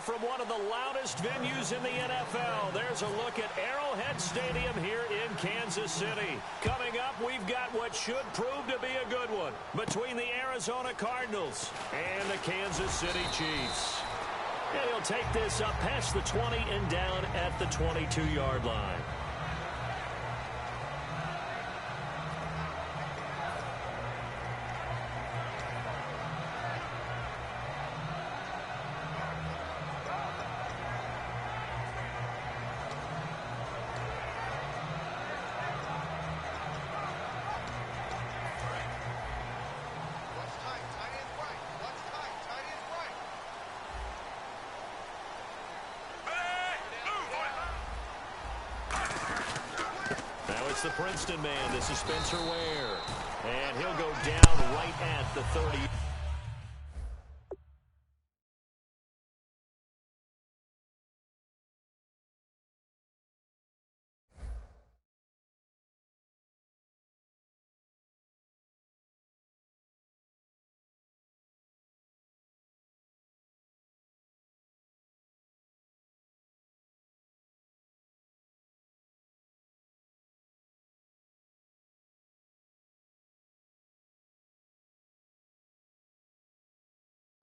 from one of the loudest venues in the NFL. There's a look at Arrowhead Stadium here in Kansas City. Coming up, we've got what should prove to be a good one between the Arizona Cardinals and the Kansas City Chiefs. And he'll take this up past the 20 and down at the 22-yard line. It's the Princeton man. This is Spencer Ware. And he'll go down right at the 30.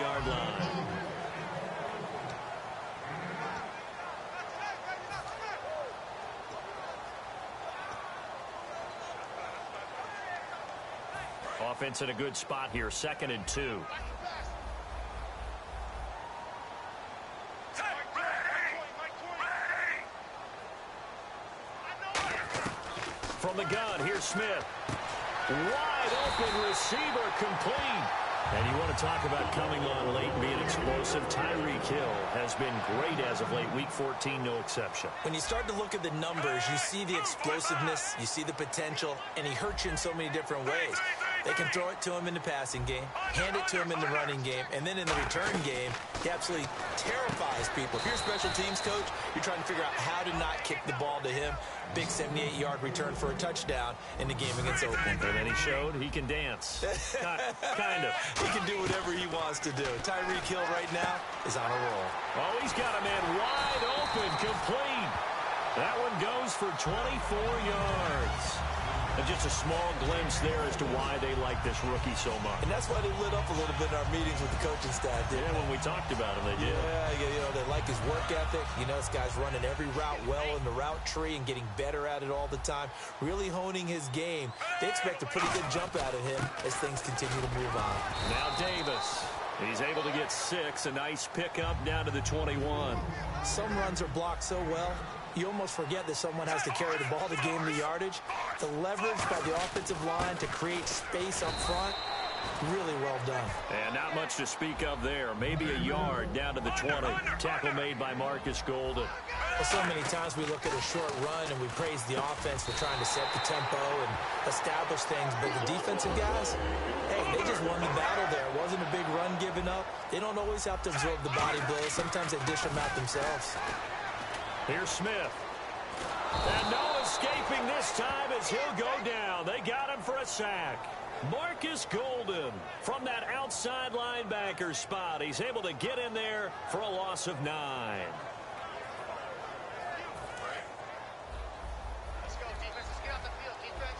Yard line. Offense in a good spot here, 2nd and 2. From the gun, here's Smith. Wide open receiver, complete. And you want to talk about coming on late and being explosive. Tyreek Hill has been great as of late. Week 14, no exception. When you start to look at the numbers, you see the explosiveness, you see the potential, and he hurts you in so many different ways. They can throw it to him in the passing game, hand it to him in the running game, and then in the return game, he absolutely terrifies people. If you're a special teams coach, you're trying to figure out how to not kick the ball to him. Big 78-yard return for a touchdown in the game against Oakland. And then he showed he can dance. Kind of. He can do whatever he wants to do. Tyreek Hill right now is on a roll. Oh, he's got a man wide open, complete. That one goes for 24 yards. And just a small glimpse there as to why they like this rookie so much. And that's why they lit up a little bit in our meetings with the coaching staff. Yeah, when we talked about him, they did. Yeah, they like his work ethic. You know, this guy's running every route well in the route tree and getting better at it all the time, really honing his game. They expect a pretty good jump out of him as things continue to move on. Now Davis. He's able to get 6. A nice pickup down to the 21. Some runs are blocked so well, you almost forget that someone has to carry the ball to gain the yardage. The leverage by the offensive line to create space up front, really well done. And not much to speak of there. Maybe a yard down to the 20. Tackle made by Marcus Golden. Well, so many times we look at a short run and we praise the offense for trying to set the tempo and establish things. But the defensive guys, hey, they just won the battle there. It wasn't a big run given up. They don't always have to absorb the body blows. Sometimes they dish them out themselves. Here's Smith. And no escaping this time as he'll go down. They got him for a sack. Marcus Golden from that outside linebacker spot. He's able to get in there for a loss of 9. Let's go, defense. Let's get off the field, defense.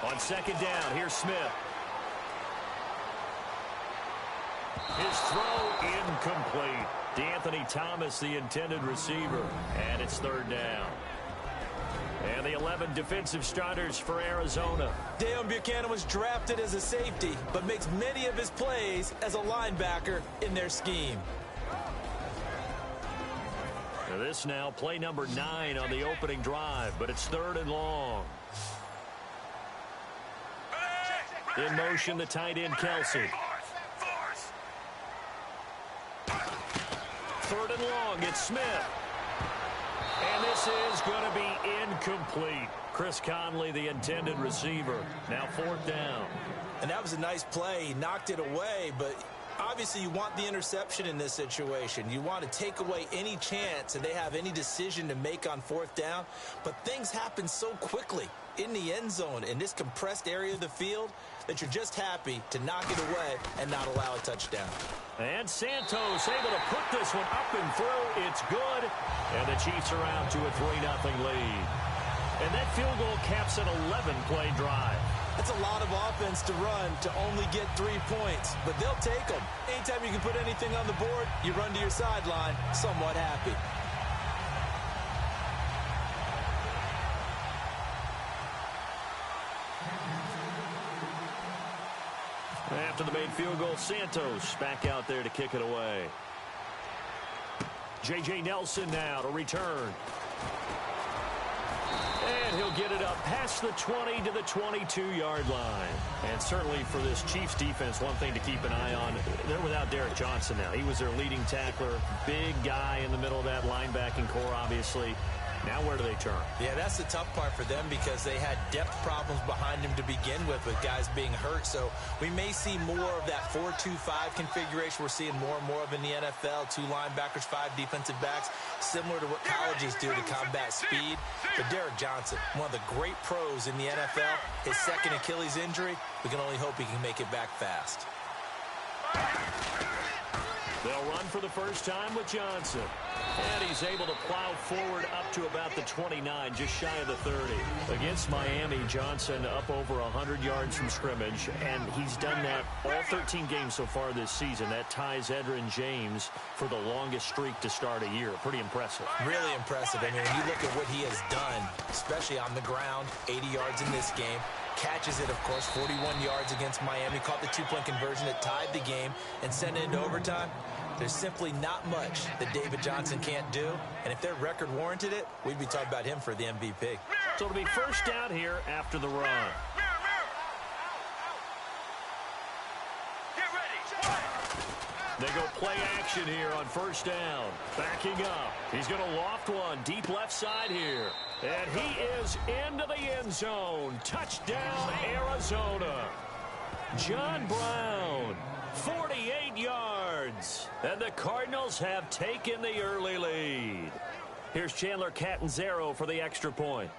On 2nd down, here's Smith. His throw incomplete. DeAnthony Thomas, the intended receiver. And it's 3rd down. And the 11 defensive starters for Arizona. Deion Buchanan was drafted as a safety, but makes many of his plays as a linebacker in their scheme. This now play number 9 on the opening drive, but it's 3rd and long. In motion, the tight end, Kelsey. 3rd and long, it's Smith. And this is going to be incomplete. Chris Conley, the intended receiver. Now 4th down. And that was a nice play. He knocked it away, but obviously you want the interception in this situation. You want to take away any chance that they have any decision to make on 4th down. But things happen so quickly. in the end zone in this compressed area of the field that you're just happy to knock it away and not allow a touchdown. And Santos able to put this one up and through. It's good. And the Chiefs are out to a 3-0 lead. And that field goal caps an 11-play drive. That's a lot of offense to run to only get 3 points, but they'll take them. Anytime you can put anything on the board, you run to your sideline somewhat happy. After the made field goal, Santos back out there to kick it away. J.J. Nelson now to return. And he'll get it up past the 20 to the 22-yard line. And certainly for this Chiefs defense, one thing to keep an eye on, they're without Derek Johnson now. He was their leading tackler, big guy in the middle of that linebacking core, obviously. Now where do they turn? Yeah, that's the tough part for them because they had depth problems behind them to begin with guys being hurt. So we may see more of that 4-2-5 configuration we're seeing more and more of in the NFL. 2 linebackers, 5 defensive backs, similar to what colleges do to combat speed. But Derek Johnson, one of the great pros in the NFL, his second Achilles injury, we can only hope he can make it back fast. They'll run for the first time with Johnson. And he's able to plow forward up to about the 29, just shy of the 30. Against Miami, Johnson up over 100 yards from scrimmage, and he's done that all 13 games so far this season. That ties Edgerrin James for the longest streak to start a year. Pretty impressive. Really impressive. I mean, when you look at what he has done, especially on the ground, 80 yards in this game. Catches it, of course, 41 yards against Miami. Caught the 2-point conversion that tied the game and sent it into overtime. There's simply not much that David Johnson can't do. And if their record warranted it, we'd be talking about him for the MVP. So it'll be first down here after the run. They go play action here on first down. Backing up. He's going to loft one deep left side here. And he is into the end zone. Touchdown, Arizona. John Brown, 48 yards. And the Cardinals have taken the early lead. Here's Chandler Catanzaro for the extra point.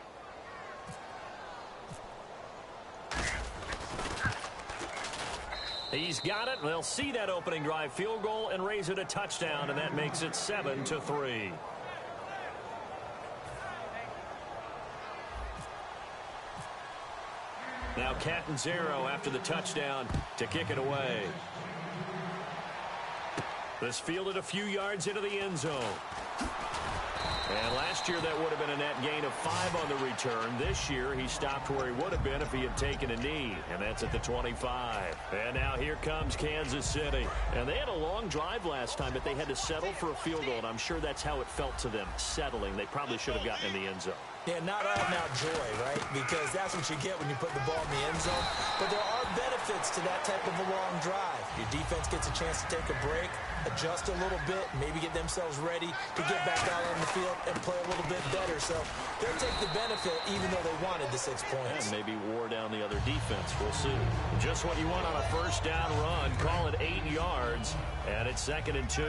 He's got it. They'll see that opening drive field goal and raise it a touchdown, and that makes it 7-3. Now Catanzaro after the touchdown to kick it away. This fielded a few yards into the end zone. And last year that would have been a net gain of 5 on the return. This year he stopped where he would have been if he had taken a knee. And that's at the 25. And now here comes Kansas City. And they had a long drive last time, but they had to settle for a field goal. And I'm sure that's how it felt to them, settling. They probably should have gotten in the end zone. Yeah, not all now joy, right? Because that's what you get when you put the ball in the end zone. But there are benefits to that type of a long drive. Your defense gets a chance to take a break, adjust a little bit, maybe get themselves ready to get back out on the field and play a little bit better. So they'll take the benefit even though they wanted the 6 points. And maybe wore down the other defense. We'll see. Just what you want on a first down run. Call it 8 yards, and it's 2nd and 2.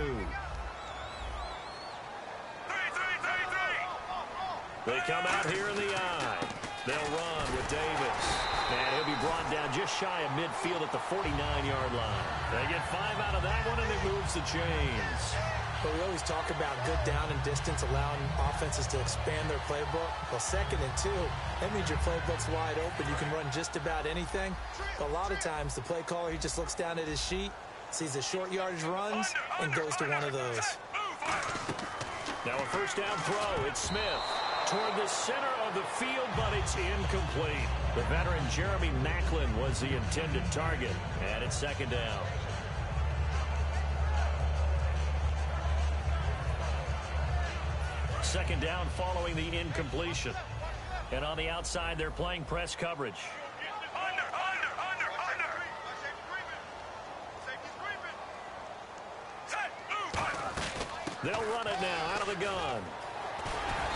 They come out here in the eye. They'll run with Davis. And he'll be brought down just shy of midfield at the 49-yard line. They get 5 out of that one, and it moves the chains. But we always talk about good down and distance, allowing offenses to expand their playbook. Well, 2nd and 2, that means your playbook's wide open. You can run just about anything. But a lot of times, the play caller, he just looks down at his sheet, sees the short yardage runs, and goes to one of those. Now a first down throw. It's Smith toward the center of the field, but it's incomplete. The veteran Jeremy Maclin was the intended target, and it's 2nd down. Second down following the incompletion. And on the outside, they're playing press coverage. They'll run it now out of the gun.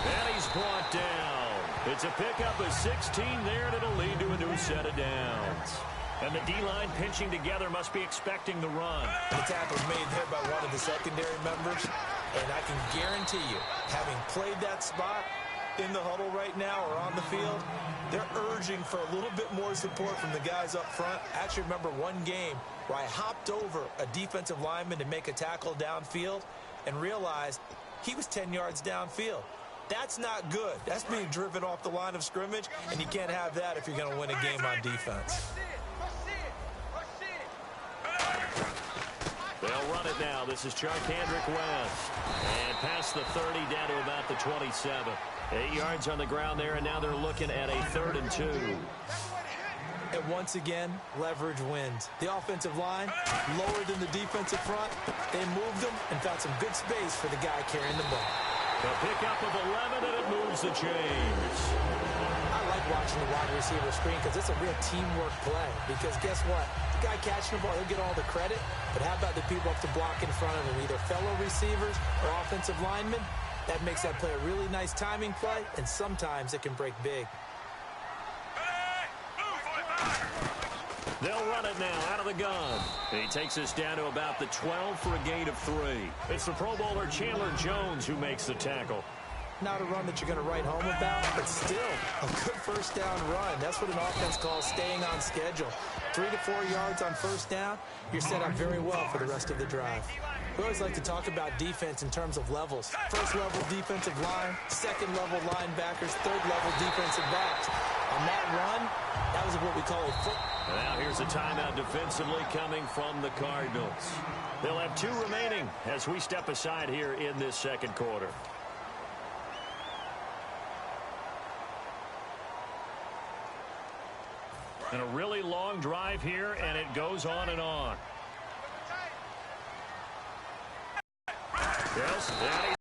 And he's brought down. It's a pickup of 16 there, and it'll lead to a new set of downs. And the D-line pinching together must be expecting the run. The tackle's made there by one of the secondary members. And I can guarantee you, having played that spot, in the huddle right now or on the field, they're urging for a little bit more support from the guys up front. I actually remember one game where I hopped over a defensive lineman to make a tackle downfield and realized he was 10 yards downfield. That's not good. That's being driven off the line of scrimmage, and you can't have that if you're going to win a game on defense. They'll run it now. This is Charkandrick West. And past the 30 down to about the 27. 8 yards on the ground there, and now they're looking at a 3rd and 2. And once again, leverage wins. The offensive line, lower than the defensive front. They moved them and found some good space for the guy carrying the ball. A pickup of 11, and it moves the chains. I like watching the wide receiver screen because it's a real teamwork play. Because guess what? The guy catching the ball, he'll get all the credit. But how about the people up to block in front of him, either fellow receivers or offensive linemen? That makes that play a really nice timing play, and sometimes it can break big. They'll run it now out of the gun. He takes us down to about the 12 for a gain of 3. It's the Pro Bowler Chandler Jones who makes the tackle. Not a run that you're going to write home about, but still a good first down run. That's what an offense calls staying on schedule. 3 to 4 yards on first down, you're set up very well for the rest of the drive. We always like to talk about defense in terms of levels. First level defensive line, second level linebackers, third level defensive backs. On that run, that was what we call a foot. Now here's a timeout defensively coming from the Cardinals. They'll have 2 remaining as we step aside here in this second quarter. And a really long drive here, and it goes on and on. Yes,